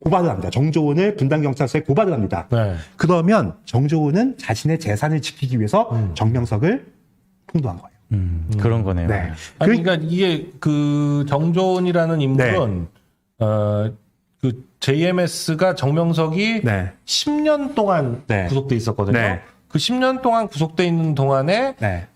고발을 합니다. 정조은을 분당경찰서에 고발을 합니다. 네. 그러면 정조은은 자신의 재산을 지키기 위해서 정명석을 폭로한 거예요. 그런 거네요. 네. 아니, 그러니까 이게 그 정조은이라는 인물은 그 JMS가 정명석이 네. 10년 동안 네. 구속돼 있었거든요. 네. 그 10년 동안 구속돼 있는 동안에 네.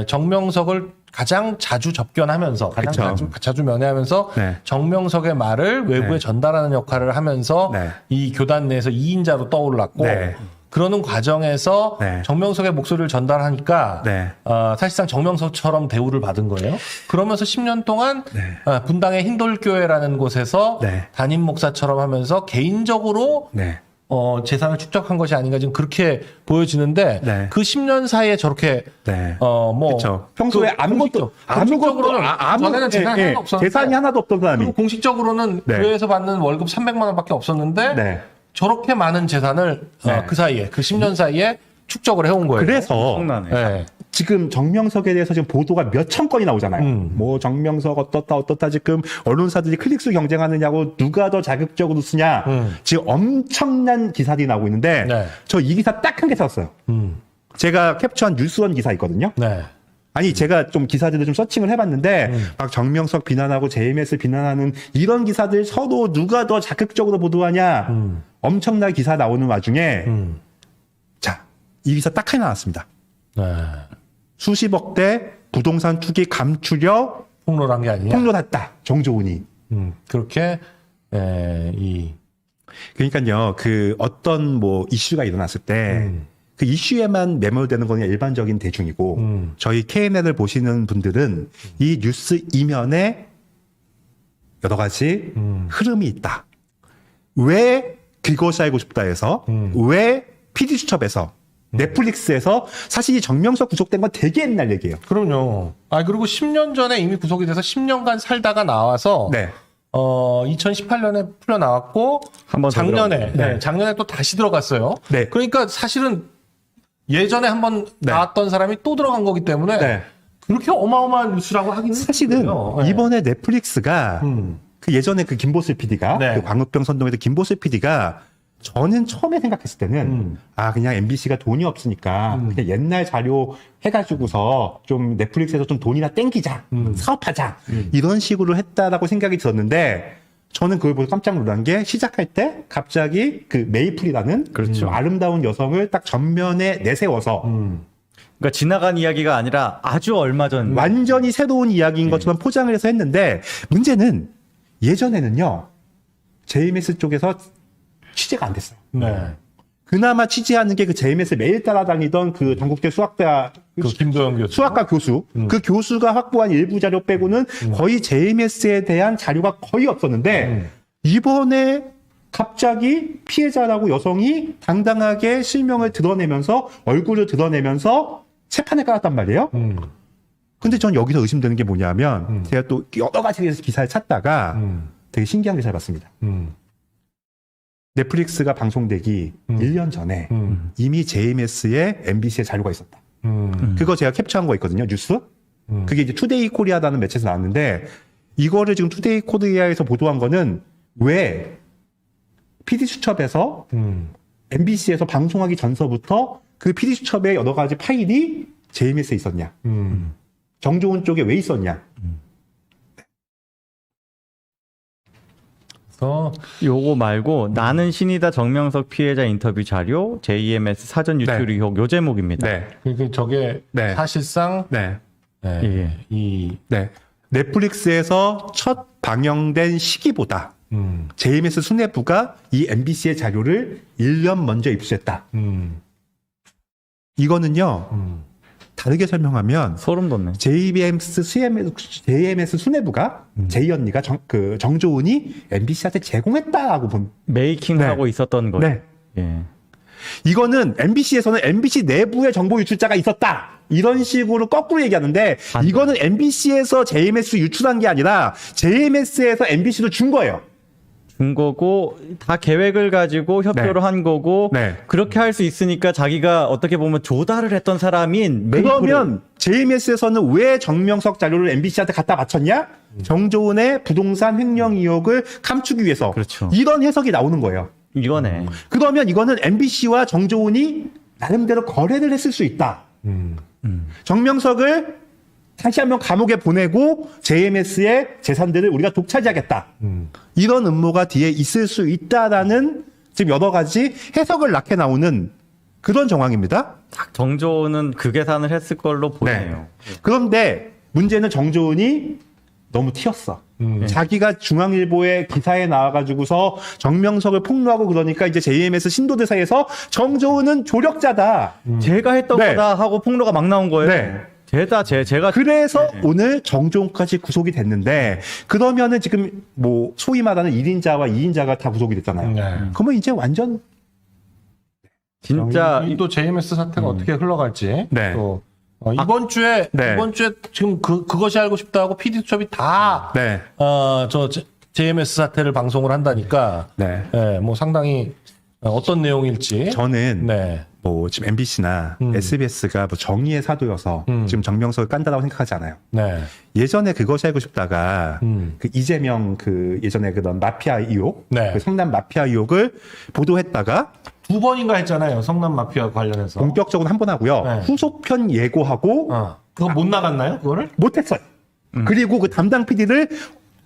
정명석을 가장 자주 접견하면서 가장 그쵸. 자주 면회하면서 네. 정명석의 말을 외부에 네. 전달하는 역할을 하면서 네. 이 교단 내에서 2인자로 떠올랐고 네. 그러는 과정에서 네. 정명석의 목소리를 전달하니까 네. 사실상 정명석처럼 대우를 받은 거예요. 그러면서 10년 동안 네. 분당의 흰돌교회라는 곳에서 네. 담임 목사처럼 하면서 개인적으로 네. 재산을 축적한 것이 아닌가 지금 그렇게 보여지는데 네. 그 10년 사이에 저렇게 네. 뭐 그쵸. 평소에 아무것도 전에는 재산이 하나도 없었는데 재산이 하나도 없던 사람이. 그리고 공식적으로는 네. 교회에서 받는 월급 300만 원밖에 없었는데 네. 저렇게 많은 재산을 네. 그 사이에 그 10년 사이에 축적을 해온 거예요. 그래서 엄청나네. 네. 지금 정명석에 대해서 지금 보도가 몇천 건이 나오잖아요. 뭐 정명석 어떻다 지금 언론사들이 클릭수 경쟁하느냐고 누가 더 자극적으로 쓰냐. 지금 엄청난 기사들이 나오고 있는데 네. 저 이 기사 딱 한 개 썼어요. 제가 캡처한 뉴스원 기사 있거든요. 네. 아니 제가 좀 기사들을 좀 서칭을 해봤는데 막 정명석 비난하고 JMS 비난하는 이런 기사들 서로 누가 더 자극적으로 보도하냐. 엄청난 기사 나오는 와중에 자, 이 기사 딱 하나 나왔습니다. 네. 수십억대 부동산 투기 감추려 폭로를 한 게 아니냐. 폭로했다. 정조은이. 그렇게 그러니까요. 그 어떤 뭐 이슈가 일어났을 때 그 이슈에만 매몰되는 거는 일반적인 대중이고 저희 KNL을 보시는 분들은 이 뉴스 이면에 여러 가지 흐름이 있다. 왜 그것이 알고 싶다 해서 왜 PD수첩에서 넷플릭스에서 사실 이 정명석 구속된 건 되게 옛날 얘기예요. 그럼요. 그리고 10년 전에 이미 구속이 돼서 10년간 살다가 나와서 네. 2018년에 풀려 나왔고 한번더 작년에 들어갔네. 작년에 또 다시 들어갔어요. 네. 그러니까 사실은 예전에 한번 네. 나왔던 사람이 또 들어간 거기 때문에 네. 그렇게 어마어마한 뉴스라고 하기는 사실은 힘들어요. 네. 이번에 넷플릭스가 그 예전에 그 김보슬 PD가 네. 그 광우병 선동에서 김보슬 PD가 저는 처음에 생각했을 때는 그냥 MBC가 돈이 없으니까 그냥 옛날 자료 해가지고서 좀 넷플릭스에서 좀 돈이나 땡기자 사업하자 이런 식으로 했다라고 생각이 들었는데 저는 그걸 보고 깜짝 놀란 게 시작할 때 갑자기 그 메이플이라는 그렇죠. 아름다운 여성을 딱 전면에 내세워서 그러니까 지나간 이야기가 아니라 아주 얼마 전 완전히 새로운 이야기인 것처럼 포장을 해서 했는데 문제는 예전에는요 JMS 쪽에서 취재가 안 됐어요. 네. 그나마 취재하는 게 그 JMS 매일 따라다니던 그 전국대 수학과 그 김도영 교수. 수학과 교수 그 교수가 확보한 일부 자료 빼고는 거의 JMS에 대한 자료가 거의 없었는데 이번에 갑자기 피해자라고 여성이 당당하게 실명을 드러내면서 얼굴을 드러내면서 재판에 깔았단 말이에요. 근데 전 여기서 의심되는 게 뭐냐면 제가 또 여러 가지 기사를 찾다가 되게 신기한 기사를 봤습니다. 넷플릭스가 방송되기 1년 전에 이미 JMS에 MBC에 자료가 있었다. 그거 제가 캡처한 거 있거든요. 뉴스. 그게 이제 투데이 코리아라는 매체에서 나왔는데 이거를 지금 투데이 코리아에서 보도한 거는 왜 PD수첩에서 MBC에서 방송하기 전서부터 그 PD수첩의 여러 가지 파일이 JMS에 있었냐. 정조은 쪽에 왜 있었냐. 요거 말고 나는 신이다 정명석 피해자 인터뷰 자료 JMS 사전 유출 네. 의혹 요 제목입니다. 네. 그러니까 저게 네. 사실상 네. 예. 네. 넷플릭스에서 첫 방영된 시기보다 JMS 수뇌부가 이 MBC의 자료를 1년 먼저 입수했다. 이거는요, 다르게 설명하면 소름 돋네. JMS 수뇌부가 제이 언니가 정조은이 MBC한테 제공했다라고 본. 메이킹하고 있었던 거예요. 네. 예. 이거는 MBC에서는 MBC 내부에 정보 유출자가 있었다. 이런 식으로 거꾸로 얘기하는데 이거는 MBC에서 JMS 유출한 게 아니라 JMS에서 MBC로 준 거예요. 준 거고 다 계획을 가지고 협조를 한 거고 네. 그렇게 할 수 있으니까 자기가 어떻게 보면 조달을 했던 사람인 그러면 JMS에서는 왜 정명석 자료를 MBC한테 갖다 바쳤냐? 정조은의 부동산 횡령 의혹을 감추기 위해서. 그렇죠. 이런 해석이 나오는 거예요. 이거네. 그러면 이거는 MBC와 정조은이 나름대로 거래를 했을 수 있다. 정명석을 다시 한번 감옥에 보내고 JMS의 재산들을 우리가 독차지하겠다. 이런 음모가 뒤에 있을 수 있다라는 지금 여러 가지 해석을 낳게 나오는 그런 정황입니다. 정조는 그 계산을 했을 걸로 보이네요. 그런데 문제는 정조은이 너무 튀었어. 자기가 중앙일보의 기사에 나와가지고서 정명석을 폭로하고 그러니까 이제 JMS 신도들 사이에서 정조은은 조력자다. 제가 했던 네. 거다 하고 폭로가 막 나온 거예요. 네. 제가 그래서 오늘 정조은까지 구속이 됐는데 그러면은 지금 뭐 소위 말하는 1인자와 2인자가 다 구속이 됐잖아요. 네. 그러면 이제 완전 진짜 또 JMS 사태가 어떻게 흘러갈지. 네. 또 이번 주에 네. 지금 그것이 알고 싶다고 PD 수첩이 다 네. JMS 사태를 방송을 한다니까. 네. 네, 뭐 상당히 어떤 내용일지. 저는 네. 뭐 지금 MBC나 SBS가 뭐 정의의 사도여서 지금 정명석을 깐다라고 생각하지 않아요. 네. 예전에 그것이 알고 싶다가 그 이재명 그 예전에 그런 마피아 의혹, 네. 그 성남 마피아 의혹을 보도했다가 2번인가 했잖아요. 성남 마피아 관련해서. 본격적으로 한 번 하고요. 네. 후속편 예고하고 그거 못 나갔나요? 그거를? 못했어요. 그리고 그 담당 PD를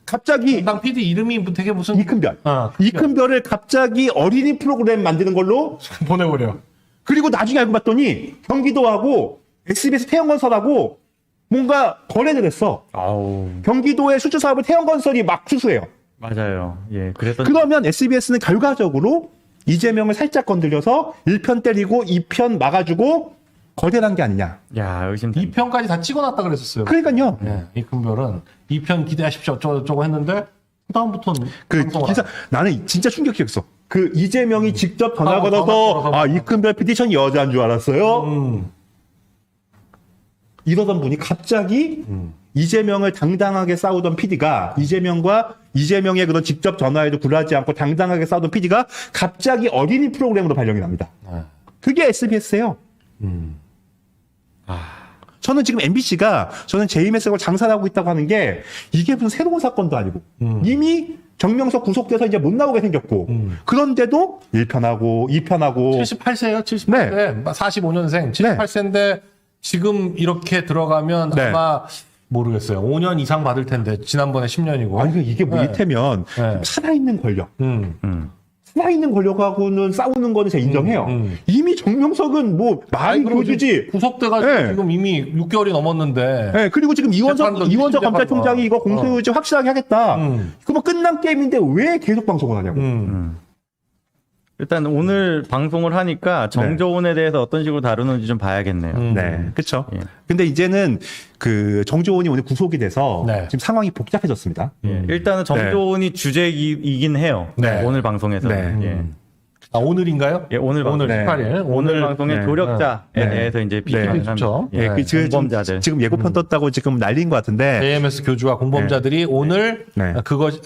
갑자기 담당 PD 이름이 되게 무슨 이큰별, 아, 이큰별을 갑자기 어린이 프로그램 만드는 걸로 보내버려. 그리고 나중에 알고 봤더니 경기도하고 SBS 태형건설하고 뭔가 거래를 했어. 아우 경기도의 수주 사업을 태형건설이 막 수수해요. 맞아요. 예, 그래서 그러면 SBS는 결과적으로 이재명을 살짝 건드려서 1편 때리고 2편 막아주고 거래를 한 게 아니냐. 야 의심돼. 2편까지 다 찍어놨다 그랬었어요. 그러니까요. 네, 이큰별은 2편 기대하십시오 어쩌고저쩌고 했는데 그다음부터는 그 방송을 기사 나는 진짜 충격적이었어. 그 이재명이 직접 전화 전화 걸어서 걸어서 이큰별 PD 전 여자인 줄 알았어요. 이러던 분이 갑자기 이재명을 당당하게 싸우던 PD가 이재명의 그런 직접 전화에도 굴하지 않고 당당하게 싸우던 PD가 갑자기 어린이 프로그램으로 발령이 납니다. 그게 SBS예요. 저는 지금 MBC가 저는 JMS하고 장사를 하고 있다고 하는 게 이게 무슨 새로운 사건도 아니고 이미 정명석 구속돼서 이제 못 나오게 생겼고 그런데도 1편하고 2편하고 78세예요. 78세. 45년생. 78세인데 지금 이렇게 들어가면 네. 아마 모르겠어요. 5년 이상 받을 텐데 지난번에 10년이고. 아니 이게 뭐 네. 이태면 네. 살아있는 권력 살아있는 권력하고는 싸우는 거는 제가 인정해요. 이미 정명석은 뭐 말이 교주지. 구속돼가지고 네. 지금 이미 6개월이 넘었는데. 네, 그리고 지금 이원석 재판도 검찰총장이 이거 공소유지 확실하게 하겠다. 그거 뭐 끝난 게임인데 왜 계속 방송을 하냐고. 일단 오늘 방송을 하니까 정조은에 대해서 어떤 식으로 다루는지 좀 봐야겠네요. 네, 그렇죠. 예. 근데 이제는 그 정조원이 오늘 구속이 돼서 네. 지금 상황이 복잡해졌습니다. 예, 일단은 정조은이 주제이긴 해요. 네. 오늘 방송에서. 네. 예. 아, 오늘인가요? 예, 오늘 오늘 네. 18일. 오늘 방송의 네. 조력자에 네. 대해서 이제 네. 비판을 그렇죠. 합니다. 예, 예, 지금 공범자들. 지금 예고편 떴다고 지금 난리인 것 같은데. JMS 교주와 공범자들이 오늘 네. 그것이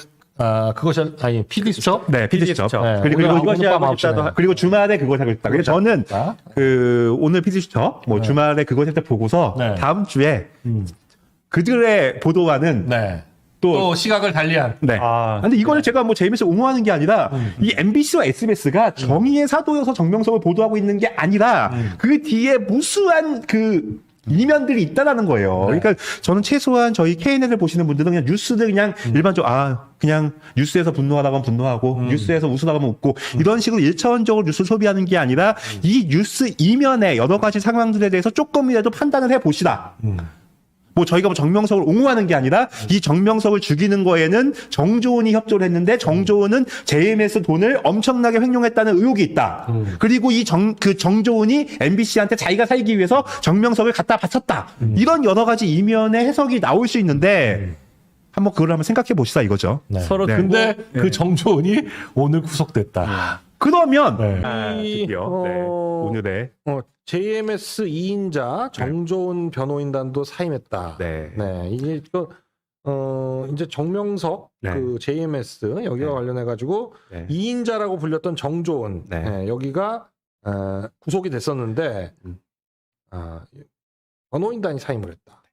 아니 PD 수첩? 네, 피디수첩. 네. 그리고 오늘 이것이 오늘 밤 하고 싶다도 9시네. 그리고 주말에 그걸 하고 있다. 그래서 저는 자. 그 오늘 피디수첩 뭐 주말에 그걸 살짝 보고서 네. 다음 주에 그들의 보도와는 네. 또 또 시각을 달리한. 네. 아, 근데 이거를 제가 뭐 JMS 옹호하는 게 아니라 이 MBC와 SBS가 정의의 사도여서 정명석을 보도하고 있는 게 아니라 그 뒤에 무수한 그 이면들이 있다라는 거예요. 그러니까 저는 최소한 저희 KNN을 보시는 분들은 그냥 뉴스들 그냥 일반적으로 그냥 뉴스에서 분노하다가 하면 분노하고 뉴스에서 웃으다가 하면 웃고 이런 식으로 일차원적으로 뉴스를 소비하는 게 아니라 이 뉴스 이면에 여러 가지 상황들에 대해서 조금이라도 판단을 해 보시라. 뭐 저희가 뭐 정명석을 옹호하는 게 아니라 이 정명석을 죽이는 거에는 정조은이 협조를 했는데 정조은은 JMS 돈을 엄청나게 횡령했다는 의혹이 있다. 그리고 그 정조은이 MBC한테 자기가 살기 위해서 정명석을 갖다 바쳤다. 이런 여러 가지 이면의 해석이 나올 수 있는데 한번 그걸 한번 생각해 보시다 이거죠. 네. 서로 네. 근데 그 정조은이 오늘 구속됐다. 그러면 네. 드디어 오늘의 JMS 2인자 정조은 변호인단도 사임했다. 네. 이게 그 이제 정명석 네. 그 JMS 여기와 네. 관련해 가지고 네. 2인자라고 불렸던 정조은 네. 여기가 구속이 됐었는데 변호인단이 사임을 했다.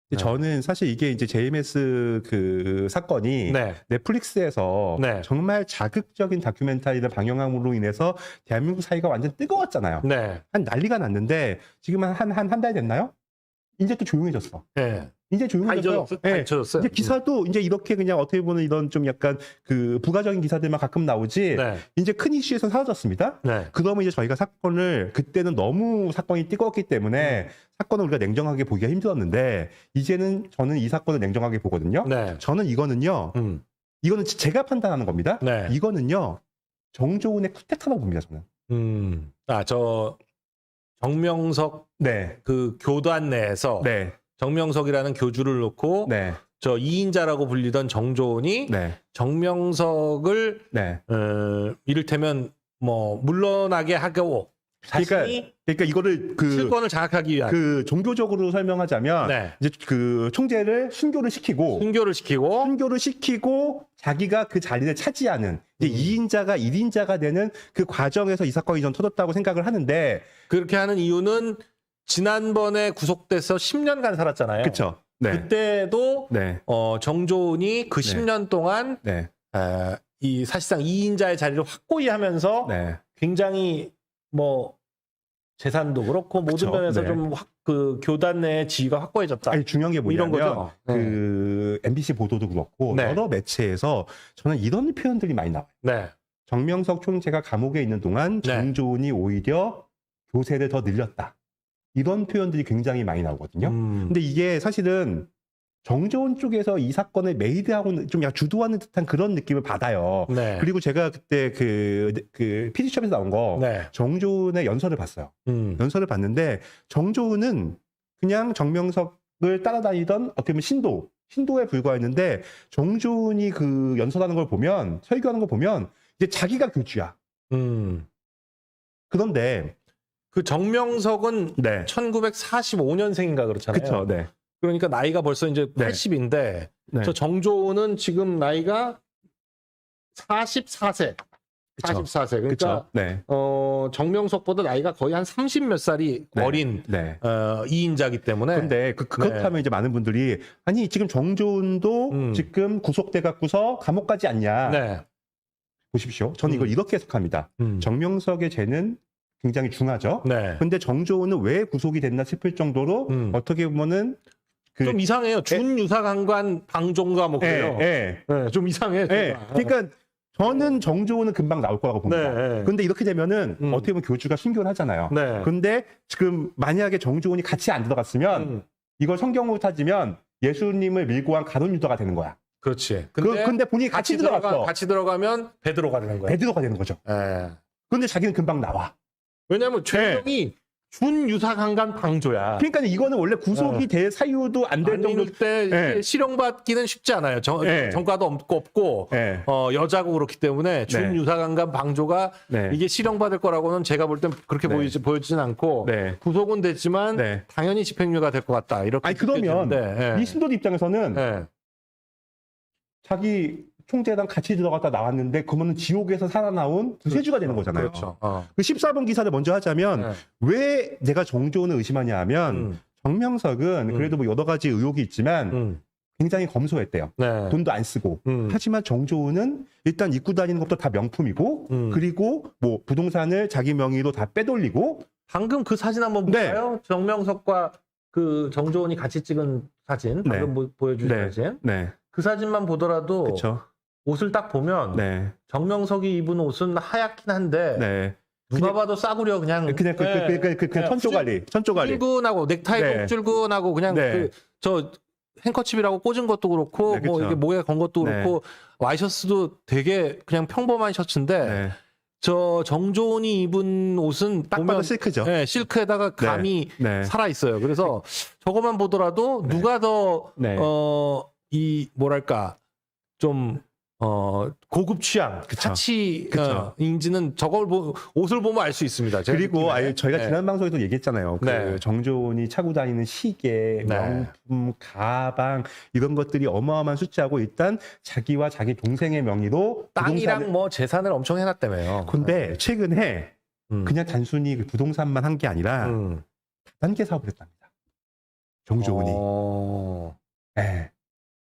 근데 저는 사실 이게 이제 JMS 그 사건이 네. 넷플릭스에서 네. 정말 자극적인 다큐멘터리를 방영함으로 인해서 대한민국 사이가 완전 뜨거웠잖아요. 네. 한 난리가 났는데 지금 한 달 됐나요? 이제 또 조용해졌어. 네. 이제 조용해졌어요. 다 잊혀졌어요. 이제 기사도 이제 이렇게 그냥 어떻게 보면 이런 좀 약간 그 부가적인 기사들만 가끔 나오지 네. 이제 큰 이슈에서 사라졌습니다. 네. 그러면 이제 저희가 사건을 그때는 너무 사건이 뜨거웠기 때문에 사건을 우리가 냉정하게 보기가 힘들었는데 이제는 저는 이 사건을 냉정하게 보거든요. 네. 저는 이거는요. 이거는 제가 판단하는 겁니다. 네. 이거는요. 정조은의 쿠데타라고 봅니다. 저는. 저 정명석 네. 그 교단 내에서 네. 정명석이라는 교주를 놓고 네. 저 2인자라고 불리던 정조은이 네. 정명석을 네. 이를테면 뭐 물러나게 하고 자신이 그러니까 이거를 그 실권을 장악하기 위한 그 종교적으로 설명하자면 네. 이제 그 총재를 순교를 시키고 순교를 시키고 자기가 그 자리를 차지하는 이제 2인자가 1인자가 되는 그 과정에서 이 사건이 전 터졌다고 생각을 하는데 그렇게 하는 이유는 지난번에 구속돼서 10년간 살았잖아요. 그렇죠. 네. 그때도 네. 정조은이 그 네. 10년 동안 네. 이 사실상 2인자의 자리를 확고히 하면서 네. 굉장히 뭐 재산도 그렇고 모든 그쵸. 면에서 네. 좀 그 교단 내 지위가 확고해졌다. 아니 중요한 게 뭐 이런 뭐냐면 거죠. 그 MBC 보도도 그렇고 네. 여러 매체에서 저는 이런 표현들이 많이 나와요. 네. 정명석 총재가 감옥에 있는 동안 네. 정조은이 오히려 교세를 더 늘렸다. 이런 표현들이 굉장히 많이 나오거든요. 근데 이게 사실은 정조은 쪽에서 이 사건을 메이드하고 좀 약간 주도하는 듯한 그런 느낌을 받아요. 네. 그리고 제가 그때 그 PD숍에서 나온 거 네. 정조은의 연설을 봤어요. 연설을 봤는데 정조은은 그냥 정명석을 따라다니던 어떻게 보면 신도에 불과했는데 정조은이 그 연설하는 걸 보면 설교하는 걸 보면 이제 자기가 교주야. 그런데 그 정명석은 네. 1945년생인가 그렇잖아요. 그렇죠. 네. 그러니까 나이가 벌써 이제 네. 80인데 네. 저 정조은은 지금 나이가 44세. 그쵸. 44세. 그러니까 그렇죠. 네. 정명석보다 나이가 거의 한 30몇 살이 네. 어린 네. 2인자기 때문에 근데 그렇다면 이제 많은 분들이 아니 지금 정조은도 지금 구속돼 갖고서 감옥 가지 않냐. 네. 보십시오. 저는 이걸 이렇게 해석합니다. 정명석의 죄는 굉장히 중하죠. 네. 근데 정조은은 왜 구속이 됐나 싶을 정도로 어떻게 보면은 좀 이상해요. 준유사강관 방종가 뭐 그래요. 네, 좀 이상해. 그러니까 저는 정조은은 금방 나올 거라고 봅니다. 네. 근데 이렇게 되면은 어떻게 보면 교주가 순교를 하잖아요. 네. 근데 지금 만약에 정조은이 같이 안 들어갔으면 이걸 성경으로 따지면 예수님을 밀고 한 가룟 유다가 되는 거야. 그렇지. 근데 본인이 같이 들어갔어. 같이 들어가면 베드로가 되는 거야. 베드로가 되는 거죠. 네. 근데 자기는 금방 나와. 왜냐하면 죄명이 준유사강간 방조야. 그러니까 이거는 원래 구속이 될 사유도 안 될 정도. 때 네. 실형받기는 쉽지 않아요. 정가도 없고 네. 여자고 그렇기 때문에 준유사강간 방조가 네. 이게 실형받을 거라고는 제가 볼 땐 그렇게 네. 보여지진 않고 네. 구속은 됐지만 네. 당연히 집행유예가 될 것 같다. 이렇게 아니 그러면 느껴지는데, 이 신도들 입장에서는 네. 자기 총재랑 같이 들어갔다 나왔는데 그러면 지옥에서 살아나온 구세주가 되는 거잖아요. 그렇죠. 그 14번 기사를 먼저 하자면 네. 왜 내가 정조은을 의심하냐 하면 정명석은 그래도 뭐 여러 가지 의혹이 있지만 굉장히 검소했대요. 네. 돈도 안 쓰고. 하지만 정조은은 일단 입고 다니는 것도 다 명품이고 그리고 뭐 부동산을 자기 명의로 다 빼돌리고 방금 그 사진 한번 볼까요? 정명석과 그 정조은이 같이 찍은 사진 방금 보여주신 사진. 네. 그 사진만 보더라도 그렇죠. 옷을 딱 보면 네. 정명석이 입은 옷은 하얗긴 한데 네. 누가 봐도 싸구려 그냥 그냥 천조가리. 쫄근하고 넥타이도 네. 쫄근하고 그냥 네. 저 행커칩이라고 꽂은 것도 그렇고 네, 뭐 그쵸. 이게 목에 건 것도 네. 그렇고 와이셔츠도 되게 그냥 평범한 셔츠인데 네. 저 정조은이 입은 옷은 딱 봐도 실크죠. 네, 실크에다가 감이 네. 살아 있어요. 그래서 저거만 보더라도 누가 더 네. 이 뭐랄까 좀 고급 취향, 그쵸. 사치 그쵸. 인지는 저걸 옷을 보면 알 수 있습니다. 제 그리고 느낌에. 저희가 네. 지난 방송에도 얘기했잖아요. 네. 그 정조원이 차고 다니는 시계, 네. 명품, 가방 이런 것들이 어마어마한 숫자고 일단 자기와 자기 동생의 명의로 땅이랑 부동산을- 뭐 재산을 엄청 해놨다며요. 근데 최근에 음. 그냥 단순히 그 부동산만 한 게 아니라 단계 사업을 했답니다. 정조원이. 예.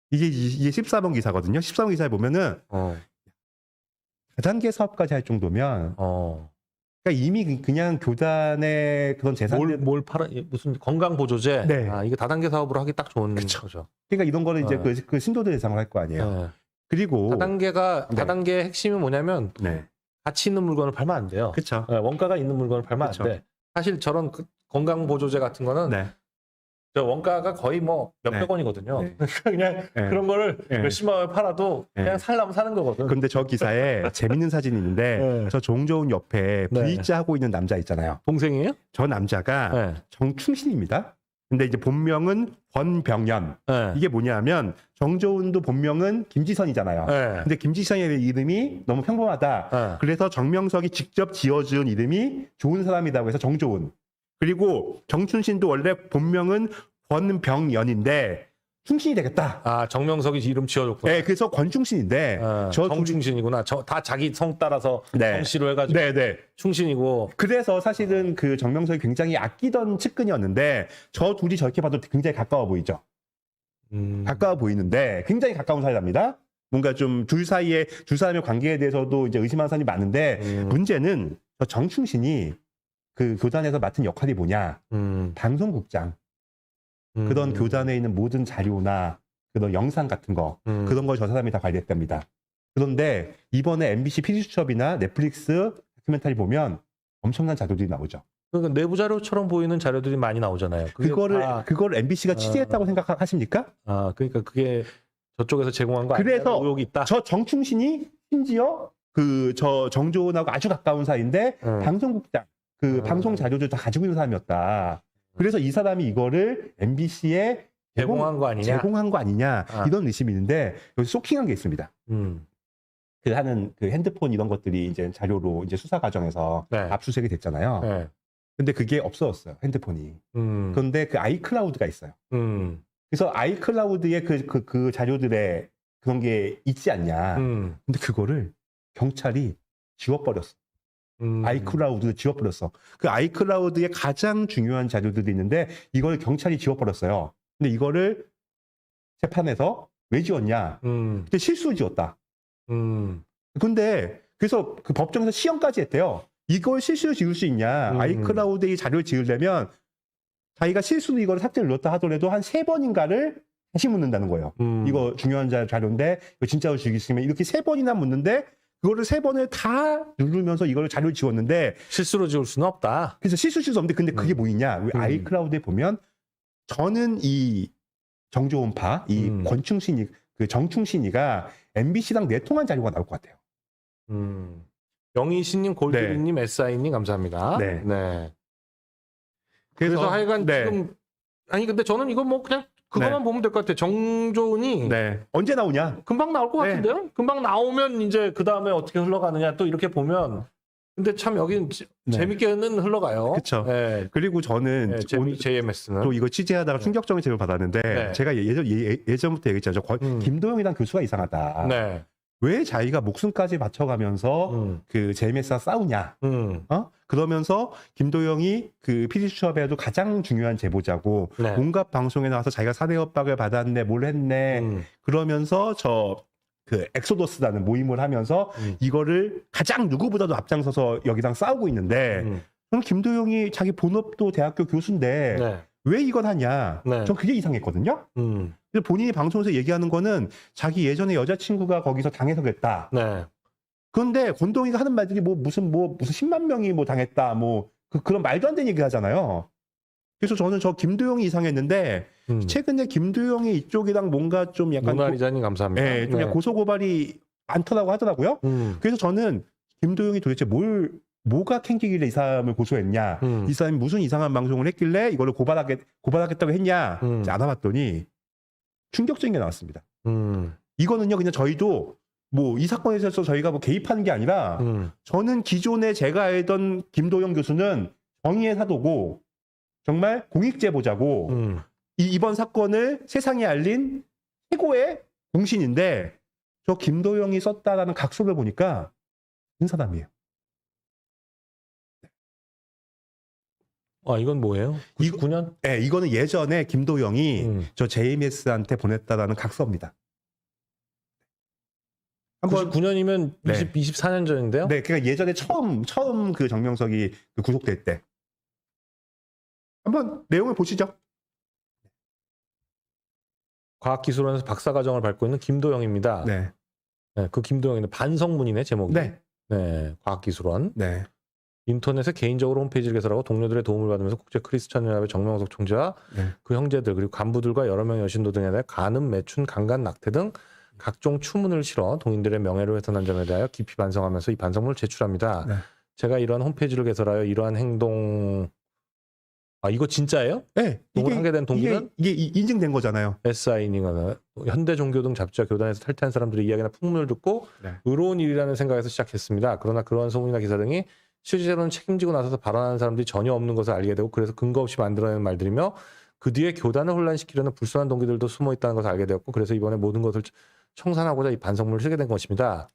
이게 14번 기사거든요. 14번 기사에 보면은 다단계 사업까지 할 정도면 그러니까 이미 그냥 교단의 그런 재산들 뭘 팔아? 무슨 건강 보조제? 네. 이거 다단계 사업으로 하기 딱 좋은 그쵸. 거죠. 그러니까 이런 거를 이제 네. 그 신도들 대상으로 할 거 아니에요. 네. 그리고 네. 다단계의 핵심이 뭐냐면 네. 가치 있는 물건을 팔면 안 돼요. 그렇죠. 원가가 있는 물건을 팔면 그쵸. 안 돼. 사실 저런 건강 보조제 같은 거는 네. 저 원가가 거의 뭐 몇백 네. 원이거든요. 네. 그냥 네. 그런 거를 네. 몇십만 원에 팔아도 네. 그냥 살려면 사는 거거든. 근데 저 기사에 재밌는 사진이 있는데 네. 저 종조은 옆에 네. V자 하고 있는 남자 있잖아요. 동생이에요? 저 남자가 네. 정충신입니다. 근데 이제 본명은 권병연. 네. 이게 뭐냐면 정조은도 본명은 김지선이잖아요. 네. 근데 김지선의 이름이 너무 평범하다. 네. 그래서 정명석이 직접 지어준 이름이 좋은 사람이라고 해서 정조은. 그리고 정춘신도 원래 본명은 권병연인데 충신이 되겠다. 정명석이 이름 지어줬구나. 네, 그래서 권충신인데 저 정충신이구나. 다 자기 성 따라서 네. 정씨로 해가지고 네, 네. 충신이고. 그래서 사실은 그 정명석이 굉장히 아끼던 측근이었는데 저 둘이 저렇게 봐도 굉장히 가까워 보이죠. 가까워 보이는데 굉장히 가까운 사이랍니다. 뭔가 좀 둘 사람의 관계에 대해서도 이제 의심하는 사람이 많은데 문제는 저 정충신이 그 교단에서 맡은 역할이 뭐냐? 방송국장. 그런 교단에 있는 모든 자료나 그런 영상 같은 거 그런 걸 저 사람이 다 관리했답니다. 그런데 이번에 MBC PD수첩이나 넷플릭스 다큐멘터리 보면 엄청난 자료들이 나오죠. 그러니까 내부 자료처럼 보이는 자료들이 많이 나오잖아요. 그걸 MBC가 취재했다고 생각하십니까? 그러니까 그게 저쪽에서 제공한 거 아니냐? 그래서 의혹이 있다. 저 정충신이 심지어 저 정조원하고 아주 가까운 사이인데 방송국장 방송 자료들 다 가지고 있는 사람이었다. 그래서 이 사람이 이거를 MBC에 제공한 거 아니냐? 이런 의심이 있는데 여기 쇼킹한 게 있습니다. 하는 핸드폰 이런 것들이 이제 자료로 이제 수사 과정에서 네. 압수수색이 됐잖아요. 네. 근데 그게 없어졌어요, 핸드폰이. 그런데 그 아이클라우드가 있어요. 그래서 아이클라우드에 그 자료들에 그런 게 있지 않냐. 근데 그거를 경찰이 지워버렸어. 아이클라우드 지워버렸어. 그 아이클라우드에 가장 중요한 자료들이 있는데 이걸 경찰이 지워버렸어요. 근데 이거를 재판에서 왜 지웠냐? 근데 실수로 지웠다. 근데 그래서 그 법정에서 시험까지 했대요. 이걸 실수로 지울 수 있냐? 아이클라우드에 이 자료를 지우려면 자기가 실수로 이걸 삭제를 눌렀다 하더라도 한 3번인가를 다시 묻는다는 거예요. 이거 중요한 자료인데 이거 진짜로 지우시면 이렇게 3번이나 묻는데 그거를 3번을 다 누르면서 이거를 자료를 지웠는데 실수로 지울 수는 없다. 그래서 실수 없는데 근데 그게 뭐냐? 아이클라우드에 보면 저는 이 정조원파, 이 권충신이 정충신이가 MBC랑 내통한 자료가 나올 것 같아요. 영희신님, 골드리님, SI님 감사합니다. 네. 네. 그래서 하여간 지금 근데 저는 이거 뭐 그냥 그것만 보면 될 것 같아요. 정조은이 언제 나오냐? 금방 나올 것 같은데요? 금방 나오면 이제 그 다음에 어떻게 흘러가느냐 또 이렇게 보면 근데 참 여기는 재밌게는 흘러가요. 그렇죠. 네. 그리고 저는 JMS는 또 이거 취재하다가 충격적인 질문을 받았는데 제가 예전부터 얘기했잖아요. 김도영이라는 교수가 이상하다. 네. 왜 자기가 목숨까지 바쳐가면서 그 JMS와 싸우냐? 그러면서 김도영이 그 PD수첩에도 가장 중요한 제보자고 온갖 방송에 나와서 자기가 사대 협박을 받았네, 뭘 했네. 그러면서 그 엑소더스라는 모임을 하면서 이거를 가장 누구보다도 앞장서서 여기랑 싸우고 있는데 저는 김도영이 자기 본업도 대학교 교수인데 왜 이걸 하냐? 전 그게 이상했거든요. 그래서 본인이 방송에서 얘기하는 거는 자기 예전에 여자친구가 거기서 당해서 그랬다. 그런데 권동희가 하는 말들이 무슨 10만 명이 당했다. 그런 말도 안 되는 얘기 하잖아요. 그래서 저는 저 김도영이 이상했는데 최근에 김도영이 이쪽이랑 뭔가 좀 약간 모나리자님 감사합니다. 좀 고소고발이 많더라고 하더라고요. 그래서 저는 김도영이 도대체 뭐가 캥기길래 이 사람을 고소했냐? 이 사람이 무슨 이상한 방송을 했길래 이걸로 고발하겠다고 했냐? 알아봤더니 충격적인 게 나왔습니다. 이거는요, 그냥 저희도 뭐 이 사건에 있어서 저희가 뭐 개입하는 게 아니라 저는 기존에 제가 알던 김도영 교수는 정의의 사도고 정말 공익제보자고 이번 사건을 세상에 알린 최고의 공신인데 저 김도영이 썼다라는 각서를 보니까 무슨 사람이에요? 아, 이건 뭐예요? 99년? 네, 이거는 예전에 김도영이 저 JMS한테 보냈다라는 각서입니다. 한번 99년이면 네. 24년 전인데요? 네, 그러니까 예전에 처음 그 정명석이 그 구속될 때 한번 내용을 보시죠. 과학기술원에서 박사과정을 밟고 있는 김도영입니다. 네, 네, 그 김도영인데 반성문이네, 제목이. 네, 네, 과학기술원. 네, 인터넷에 개인적으로 홈페이지를 개설하고 동료들의 도움을 받으면서 국제 크리스천 연합의 정명석 총재와 네. 그 형제들 그리고 간부들과 여러 명의 여신도 등에 대해 간음, 매춘, 강간, 낙태 등 각종 추문을 실어 동인들의 명예를 훼손한 점에 대하여 깊이 반성하면서 이 반성문을 제출합니다. 네. 제가 이러한 홈페이지를 개설하여 이러한 행동 이거 진짜예요? 네, 동을 하게 된 동기는 이게 인증된 거잖아요. SI니거나 현대 종교 등 잡지와 교단에서 탈퇴한 사람들의 이야기나 풍문을 듣고 네. 의로운 일이라는 생각에서 시작했습니다. 그러나 그러한 소문이나 기사 등이 실제로는 책임지고 나서서 발언하는 사람들이 전혀 없는 것을 알게 되고 그래서 근거 없이 만들어낸 말들이며 그 뒤에 교단을 혼란시키려는 불순한 동기들도 숨어 있다는 것을 알게 되었고 그래서 이번에 모든 것을 청산하고자 이 반성문을 쓰게 된 것입니다.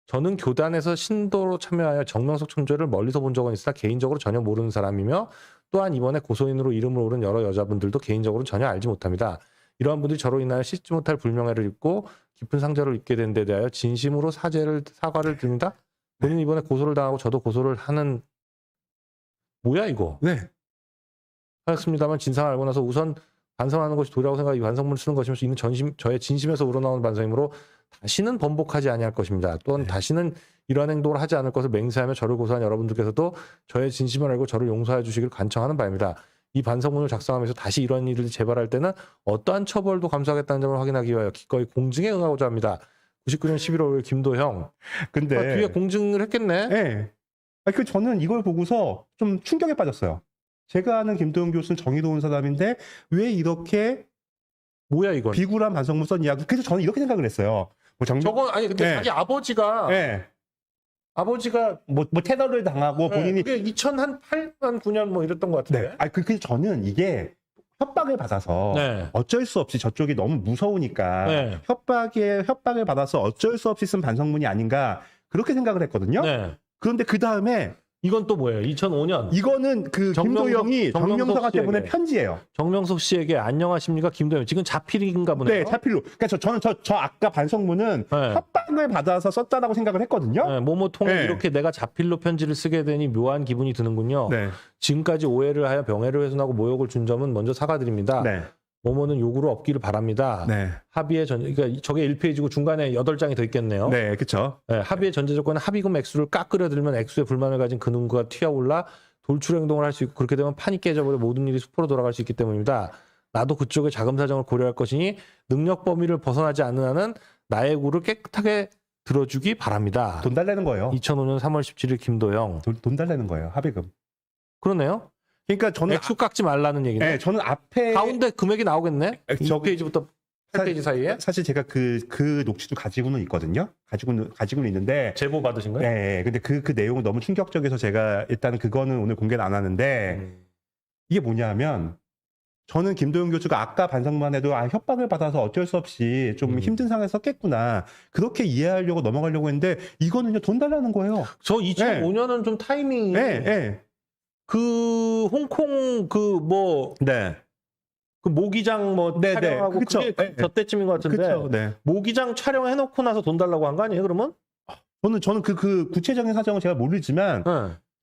저는 교단에서 신도로 참여하여 정명석 총재를 멀리서 본 적은 있으나 개인적으로 전혀 모르는 사람이며 또한 이번에 고소인으로 이름을 오른 여러 여자분들도 개인적으로 전혀 알지 못합니다. 이러한 분들이 저로 인하여 씻지 못할 불명예를 입고 깊은 상처를 입게 된 데 대하여 진심으로 사과를 드립니다. 본인이 이번에 고소를 당하고 저도 고소를 하는 뭐야 이거? 네, 하였습니다만 진상을 알고 나서 우선 반성하는 것이 도리라고 생각하고 이 반성문을 쓰는 것이면서 이는 저의 진심에서 우러나오는 반성이므로 다시는 번복하지 아니할 것입니다. 또한 다시는 이러한 행동을 하지 않을 것을 맹세하며 저를 고소한 여러분들께서도 저의 진심을 알고 저를 용서해 주시길 간청하는 바입니다. 이 반성문을 작성하면서 다시 이런 일을 재발할 때는 어떠한 처벌도 감수하겠다는 점을 확인하기 위하여 기꺼이 공증에 응하고자 합니다. 99년 11월 5일 김도형. 근데 뒤에 공증을 했겠네. 네. 저는 이걸 보고서 좀 충격에 빠졌어요. 제가 아는 김도영 교수는 정의로운 사람인데 왜 이렇게 뭐야 이건? 비굴한 반성문 썼냐. 그래서 저는 이렇게 생각을 했어요. 저건 아니 근데 네. 자기 아버지가 네. 뭐 테러를 당하고 본인이 그게 2008년 9년 뭐 이랬던 것 같은데. 네. 그래서 저는 이게 협박을 받아서 네. 어쩔 수 없이 저쪽이 너무 무서우니까 네. 협박을 받아서 어쩔 수 없이 쓴 반성문이 아닌가 그렇게 생각을 했거든요. 네. 그런데 그 다음에 이건 또 뭐예요? 2005년 이거는 그 김도영이 정명석한테 보낸 편지예요. 정명석 씨에게 안녕하십니까 김도영 지금 자필인가 보네요. 네, 자필로. 그러니까 저는 저 아까 반성문은 네. 협박을 받아서 썼다라고 생각을 했거든요. 네, 뭐뭐 통해 네. 이렇게 내가 자필로 편지를 쓰게 되니 묘한 기분이 드는군요. 네, 지금까지 오해를 하여 명예를 훼손하고 모욕을 준 점은 먼저 사과드립니다. 네, 뭐뭐는 요구를 없기를 바랍니다. 네, 합의의 그러니까 저게 1페이지고 중간에 8장이 더 있겠네요. 네, 그렇죠. 네, 합의의 전제 조건은 합의금 액수를 깎으려 들면 액수에 불만을 가진 그 누군가가 튀어올라 돌출 행동을 할 수 있고 그렇게 되면 판이 깨져버려 모든 일이 수포로 돌아갈 수 있기 때문입니다. 나도 그쪽의 자금 사정을 고려할 것이니 능력 범위를 벗어나지 않는 한은 나의 구를 깨끗하게 들어주기 바랍니다. 돈 달라는 거예요. 2005년 3월 17일 김도영. 돈 달라는 거예요. 합의금. 그러네요. 그러니까 저는 액수 깎지 말라는 얘기네. 네, 저는 앞에 가운데 금액이 나오겠네. 저기- 2페이지부터 8페이지 사이에. 사실 제가 그 녹취도 가지고는 있거든요. 가지고는 있는데 제보 받으신 거예요? 네, 근데 그 내용은 너무 충격적이어서 제가 일단 그거는 오늘 공개는 안 하는데 이게 뭐냐면 저는 김도영 교수가 아까 반성만 해도 협박을 받아서 어쩔 수 없이 좀 힘든 상황에서 썼겠구나 그렇게 이해하려고 넘어가려고 했는데 이거는요 돈 달라는 거예요. 저 2005년은 좀 타이밍이 네. 그 홍콩 네. 그 모기장 네, 촬영하고 그쵸. 그게 네, 저 때쯤인 것 같은데 그렇죠. 네. 모기장 촬영해놓고 나서 돈 달라고 한 거 아니에요? 그러면? 저는 그 구체적인 사정은 제가 모르지만 네.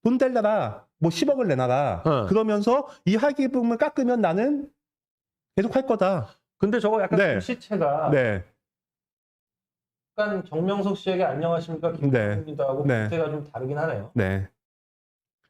돈 달라라 뭐 10억을 내놔라 네. 그러면서 이 합의금을 깎으면 나는 계속 할 거다. 근데 저거 약간 네. 글씨체가 네. 약간 정명석 씨에게 안녕하십니까 김도영입니다 하고 네. 글씨가 좀 다르긴 하네요. 네.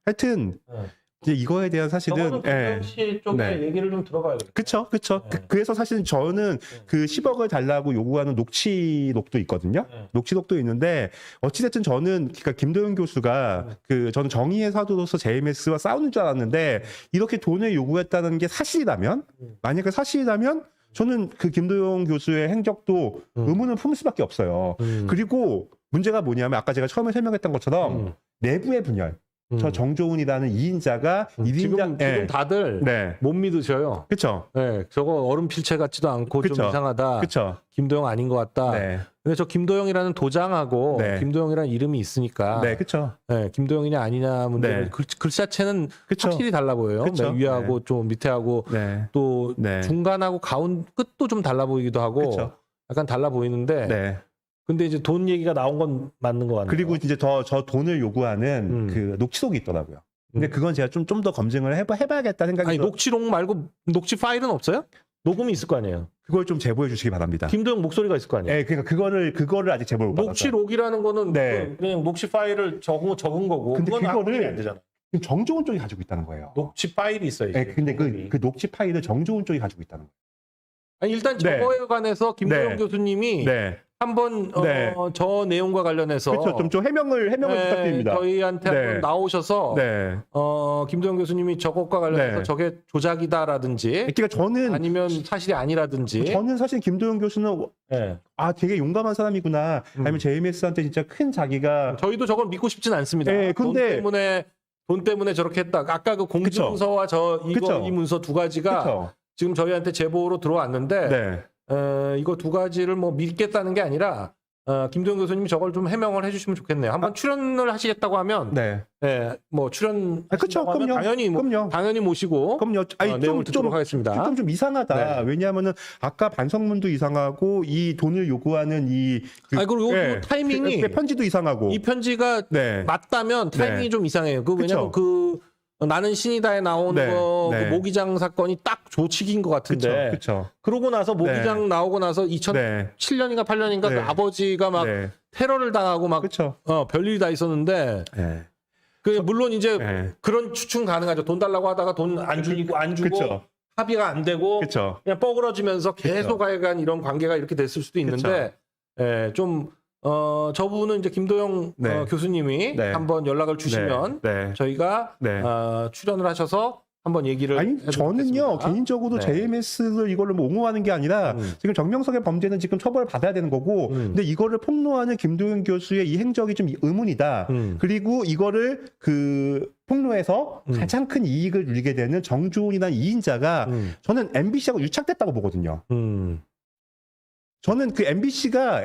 하여튼 네. 이제 이거에 대한 사실은 저거는 김도영 씨 쪽에 네. 얘기를 좀 들어봐야겠어요. 그쵸. 네. 그래서 사실 저는 그 10억을 달라고 요구하는 녹취록도 있거든요. 네. 녹취록도 있는데 어찌됐든 저는 그러니까 김도영 교수가 저는 정의의 사도로서 JMS와 싸우는 줄 알았는데 이렇게 돈을 요구했다는 게 사실이라면 만약에 사실이라면 저는 그 김도영 교수의 행적도 의문을 품을 수밖에 없어요. 그리고 문제가 뭐냐면 아까 제가 처음에 설명했던 것처럼 내부의 분열. 저 정조훈이라는 2인자가 1인자 지금 다들 네. 못 믿으셔요. 그렇죠. 네, 저거 얼음 필체 같지도 않고 좀 그쵸. 이상하다. 그렇죠. 김도영 아닌 것 같다. 네. 근데 저 김도영이라는 도장하고 네. 김도영이라는 이름이 있으니까 네, 그렇죠. 네, 김도영이냐 아니냐 문제 네. 글자체는 그쵸. 확실히 달라 보여요. 그쵸. 네, 위하고 좀 밑에하고 네. 또 네. 중간하고 가운 끝도 좀 달라 보이기도 하고 그쵸. 약간 달라 보이는데 네. 근데 이제 돈 얘기가 나온 건 맞는 것 같네요. 그리고 이제 저 돈을 요구하는 음. 그 녹취록이 있더라고요. 근데 그건 제가 좀 더 검증을 해봐야겠다 생각이 아니 들어요. 녹취록 말고 녹취 파일은 없어요? 녹음이 있을 거 아니에요. 그걸 좀 제보해 주시기 바랍니다. 김도영 목소리가 있을 거 아니에요. 네, 그러니까 그거를 아직 제보를 못 받았어요. 녹취록이라는 거는 네. 그냥 녹취 파일을 적은 거고 근데 그건 그거를 아무리 안 되잖아. 지금 정조훈 쪽이 가지고 있다는 거예요. 녹취 파일이 있어야지. 네, 근데 그 녹취 파일을 정조훈 쪽이 가지고 있다는 거예요. 아니, 일단 네. 저거에 관해서 김도영 네. 교수님이 네, 한번 네. 저 내용과 관련해서 그렇죠. 좀 해명을 네, 부탁드립니다. 저희한테 네. 한번 나오셔서 네, 김도영 교수님이 저것과 관련해서 네. 저게 조작이다라든지 그러니까 저는 아니면 사실이 아니라든지 사실 김도영 교수는 네. 되게 용감한 사람이구나. 아니면 JMS한테 진짜 큰 자기가 저희도 저걸 믿고 싶진 않습니다. 네, 근데 돈 때문에 저렇게 했다. 아까 그 공증서와 그쵸. 이 문서 두 가지가 그렇죠. 지금 저희한테 제보로 들어왔는데 네. 이거 두 가지를 뭐 믿겠다는 게 아니라 김도영 교수님이 저걸 좀 해명을 해주시면 좋겠네요. 한번 출연을 하시겠다고 하면 네. 뭐 출연 그렇죠. 그럼요. 당연히 당연히 모시고 그럼요. 내용을 듣도록 하겠습니다. 좀 이상하다. 네. 왜냐하면은 아까 반성문도 이상하고 이 돈을 요구하는 그리고 요 타이밍이 편지도 이상하고 이 편지가 네. 맞다면 타이밍이 네. 좀 이상해요. 왜냐면 그쵸. 나는 신이다에 나온 네. 거 네. 그 모기장 사건이 딱 조치기인 것 같은데 그렇죠. 그러고 나서 모기장 나오고 나서 네. 2007년인가 8년인가 네. 그 아버지가 막 네. 테러를 당하고 막 그렇죠. 별일이 다 있었는데 네. 물론 이제 네. 그런 추측 가능하죠. 돈 달라고 하다가 돈 안 주고 그쵸. 합의가 안 되고 그렇죠. 그냥 뻐그러지면서 계속 하여간 이런 관계가 이렇게 됐을 수도 있는데 좀 저분은 이제 김도영 네. 교수님이 네. 한번 연락을 주시면 네. 저희가 네. 출연을 하셔서 한번 얘기를 아니 해보겠습니다. 저는요 개인적으로 네. JMS를 이걸로 뭐 옹호하는 게 아니라 지금 정명석의 범죄는 지금 처벌을 받아야 되는 거고 근데 이거를 폭로하는 김도영 교수의 이 행적이 좀 의문이다. 그리고 이거를 그 폭로해서 가장 큰 이익을 누리게 되는 정주훈이라는 2인자가 저는 MBC하고 유착됐다고 보거든요. 저는 그 MBC가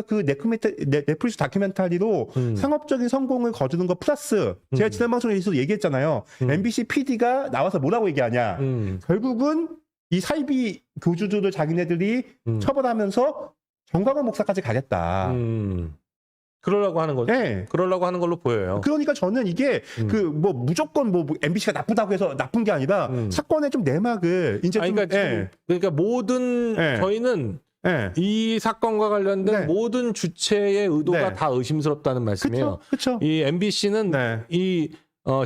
그 넷플릭스 다큐멘터리로 상업적인 성공을 거두는 거 플러스 제가 지난 방송에서 얘기했잖아요. MBC PD가 나와서 뭐라고 얘기하냐. 결국은 이 사이비 교주들을 자기네들이 처벌하면서 정광훈 목사까지 가겠다. 그러려고 하는 거죠. 네. 그러려고 하는 걸로 보여요. 그러니까 저는 이게 그 뭐 무조건 뭐 MBC가 나쁘다고 해서 나쁜 게 아니라 사건의 좀 내막을 이제 좀 그러니까 모든 저희는 네. 이 사건과 관련된 네. 모든 주체의 의도가 네. 다 의심스럽다는 말씀이에요. 그렇죠. 이 MBC는 네. 이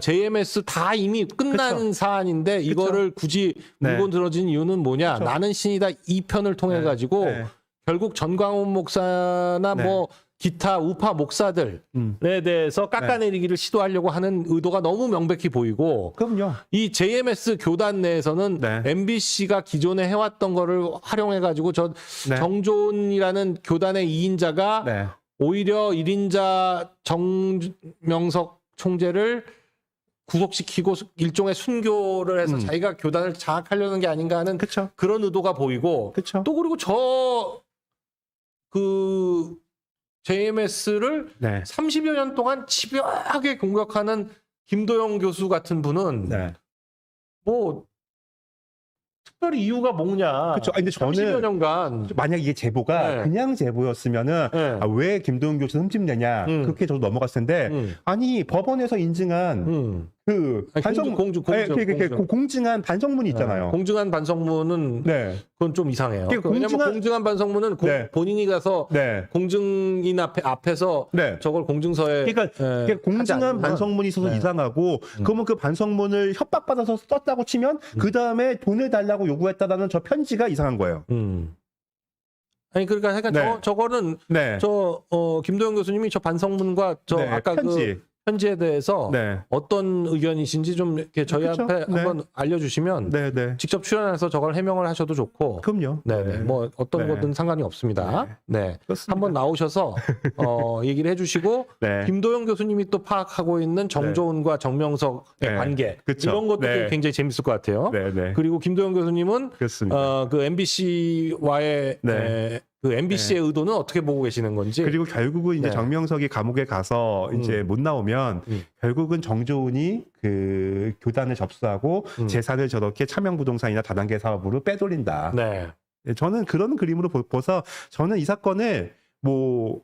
JMS 다 이미 끝난 그쵸. 사안인데 이거를 굳이 물고 들어진 이유는 뭐냐? 그쵸. 나는 신이다 2편을 통해 가지고 결국 전광훈 목사나 뭐 기타 우파 목사들에 대해서 깎아내리기를 시도하려고 하는 의도가 너무 명백히 보이고 그럼요. 이 JMS 교단 내에서는 MBC가 기존에 해왔던 거를 활용해가지고 정조훈이라는 교단의 2인자가 오히려 1인자 정명석 총재를 구속시키고 일종의 순교를 해서 자기가 교단을 장악하려는 게 아닌가 하는 그런 의도가 보이고 또 그리고 JMS를 30여 년 동안 집요하게 공격하는 김도영 교수 같은 분은 뭐 특별히 이유가 뭐냐. 그렇죠. 근데 30여 저는 년간 만약 이게 제보가 그냥 제보였으면은 왜 김도영 교수 흠집내냐 그렇게 저도 넘어갔을 텐데 아니 법원에서 인증한 그 공증한 반성문이 있잖아요. 공증한 반성문은 그건 좀 이상해요. 왜냐면 공증한 반성문은 본인이 가서 공증인 앞에서 저걸 공증서에 그러니까 공증한 반성문이 있어서 이상하고 그러면 그 반성문을 협박받아서 썼다고 치면 그 다음에 돈을 달라고 요구했다라는 저 편지가 이상한 거예요. 아니 그러니까 저거는 김도영 교수님이 저 반성문과 아까 편지. 편지에 대해서 네. 어떤 의견이신지 좀 이렇게 저희한테 그쵸? 네. 한번 알려주시면 네, 네. 직접 출연해서 저걸 해명을 하셔도 좋고. 그럼요. 네, 뭐 어떤 네. 거든 상관이 없습니다. 네, 그렇습니다. 한번 나오셔서 얘기를 해주시고 네. 김도영 교수님이 또 파악하고 있는 정조은과 정명석의 네. 관계 그쵸. 이런 것도 네. 굉장히 재밌을 것 같아요. 네, 네. 그리고 김도영 교수님은 그렇습니다. 그 MBC와의 네. 그 MBC의 의도는 어떻게 보고 계시는 건지. 그리고 결국은 이제 네. 정명석이 감옥에 가서 이제 못 나오면 결국은 정조은이 그 교단을 접수하고 재산을 저렇게 차명부동산이나 다단계 사업으로 빼돌린다. 네. 저는 그런 그림으로 봐서 저는 이 사건을 뭐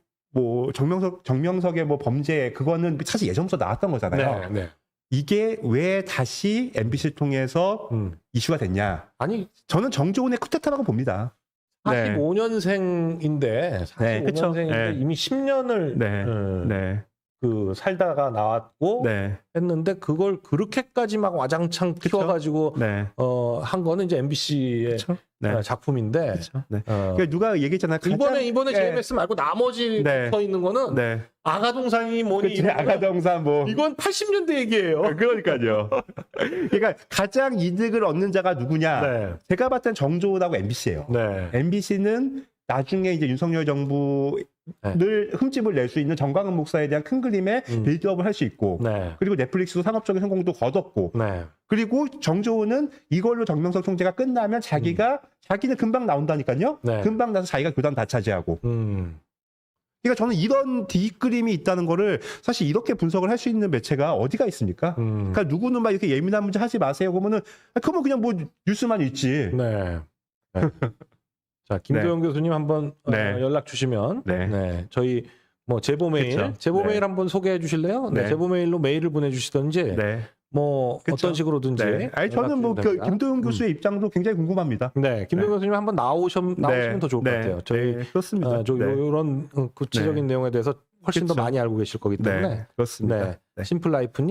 정명석의 뭐 범죄 그거는 사실 예전부터 나왔던 거잖아요. 네. 네. 이게 왜 다시 MBC를 통해서 이슈가 됐냐? 아니 저는 정조은의 쿠데타라고 봅니다. 45년생인데 45년생인데 네, 그쵸. 네. 이미 10년을 네, 네, 그 살다가 나왔고 네, 했는데 그걸 그렇게까지 막 와장창 키워가지고 네. 한 거는 이제 MBC의 그쵸? 네. 작품인데 그렇죠. 네. 그러니까 누가 얘기했잖아요. 이번에 JMS 말고 나머지 네. 붙어 있는 거는 네. 아가동산이 뭐니 그치, 이런 거는 아가동산 뭐. 이건 80년대 얘기예요. 그러니까요. 그러니까 가장 이득을 얻는 자가 누구냐? 네. 제가 봤을 땐 정조은하고 MBC예요. 네. MBC는 나중에 이제 윤석열 정부를 흠집을 낼 수 있는 정광훈 목사에 대한 큰 그림의 빌드업을 할 수 있고, 네. 그리고 넷플릭스도 산업적인 성공도 거뒀고, 네. 그리고 정조은은 이걸로 정명석 총재가 끝나면 자기는 금방 나온다니까요. 네. 금방 나서 자기가 교단 다 차지하고. 그러니까 저는 이런 뒷그림이 있다는 거를 사실 이렇게 분석을 할 수 있는 매체가 어디가 있습니까? 그러니까 누구는 막 이렇게 예민한 문제 하지 마세요. 그러면은 그러면 그냥 뭐 뉴스만 읽지. 네. 네. 자, 김도영 교수님 한번 네. 연락 주시면 네. 저희 뭐 제보 메일, 그쵸. 제보 네. 메일 한번 소개해 주실래요? 네. 네. 제보 메일로 메일을 보내주시든지 네. 뭐 그쵸. 어떤 식으로든지. 네. 아니 저는 뭐 그 김도영 교수의 입장도 굉장히 궁금합니다. 네, 김도영 교수님 한번 나오시면 더 좋을 것 같아요. 저희 그렇습니다. 이런 구체적인 내용에 대해서 훨씬 더 그쵸. 많이 알고 계실 거기 때문에. 네. 그렇습니다. 네. 심플라이프님